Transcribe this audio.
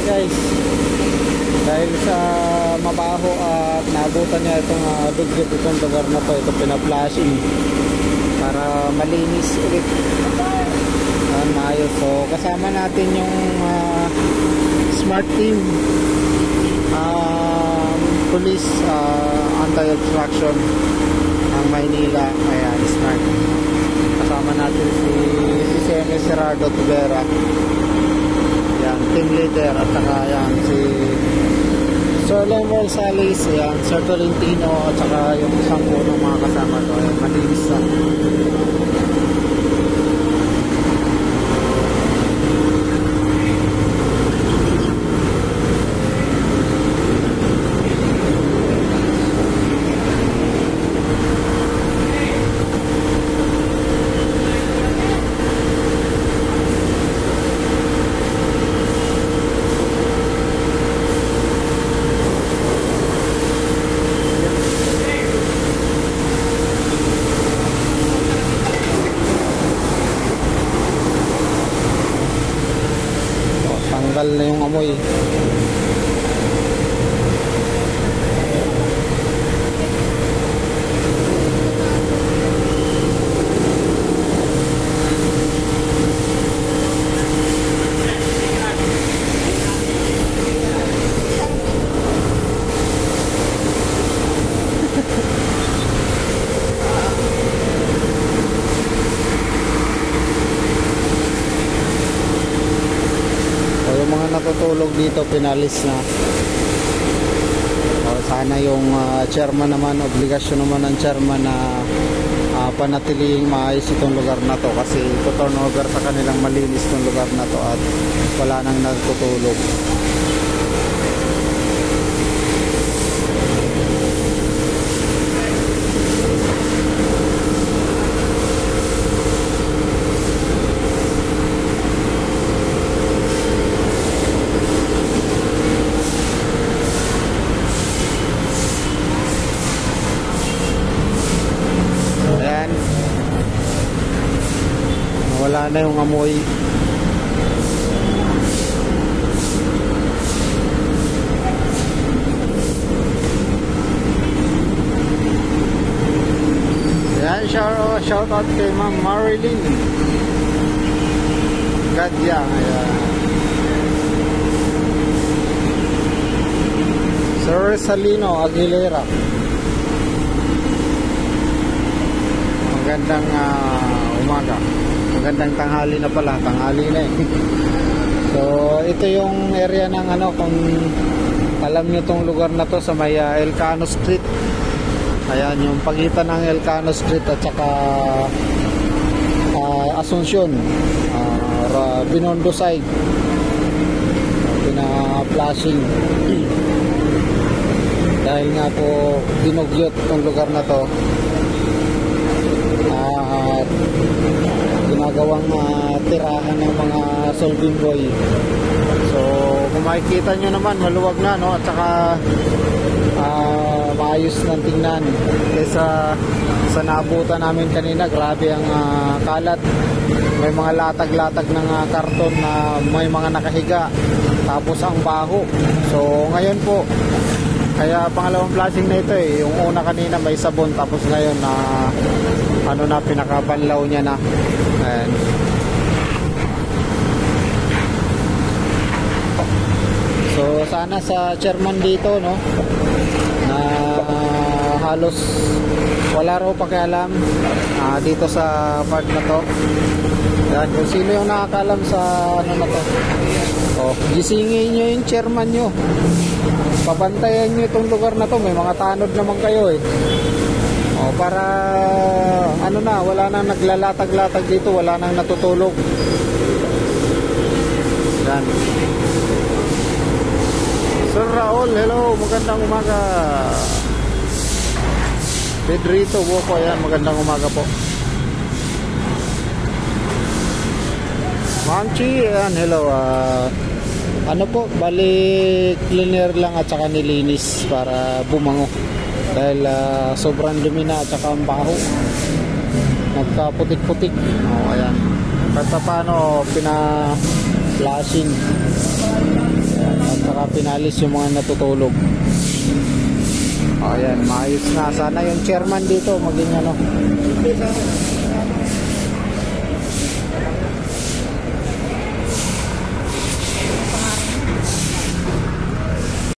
guys. Dahil sa mabaho at naabutan niya itong dugyot itong lugar na to, ito pina-flashing para malinis ulit. Maayos. So kasama natin yung smart team, police, anti-obstruction ng Maynila. Ayan, smart. Kasama natin si Semi Gerardo Tubera, yan, team leader, at saka yan si Sir Lemuel Salis, yan, Sir Tolentino, at saka yung isang ng mga kasama to. Ayan, malinis na. Tanggal na yung amoy. Natutulog dito, pinalis na. Sana yung chairman naman, obligasyon naman ng chairman na panatiling maayos itong lugar na to, kasi ito turnover sa kanilang malinis itong lugar na to at wala nang natutulog. Wala na yung amoy. Yan, shout out kay Ma'am Marilyn Gadya. Ayan. Sir Salino Aguilera. Magandang umaga. Magandang tanghali na pala, tanghali na eh. So ito yung area ng kung alam nyo tong lugar na to, sa may Elcano Street. Ayan yung pagitan ng Elcano Street at saka Asuncion, Binondo side, pina-flashing dahil nga po dinugyot tong lugar na to at ginagawang tirahan ng mga solving boy. So kung makikita nyo naman, maluwag na, no? At saka maayos ng tingnan kaysa sa naabutan namin kanina. Grabe ang kalat, may mga latag-latag ng karton na may mga nakahiga, tapos ang baho. So ngayon po, kaya pangalawang flashing na ito eh. Yung una kanina may sabon, tapos ngayon na pinakabanlaw niya na. Ayan. So sana sa chairman dito, no, na halos wala raw pakialam dito sa part na to. Yan, kung sino yung nakakalam sa na to, gisingin nyo yung chairman nyo, papantayan nyo itong lugar na to. May mga tanod naman kayo eh. Para wala nang naglalatag-latag dito, wala nang natutulog. Yan. Sir Raul, hello, magandang umaga. Pedrito Boko, yan, magandang umaga po. Manchi, yan, hello. Po, bali cleaner lang at saka nilinis para bumango. Dahil sobrang dumi na at saka ang baho. Nagkaputik-putik. Ayan. Kahit paano, pina-flashing. Ayan. At saka pinalis yung mga natutulog. Ayan, maayos na. Sana yung chairman dito maging ano.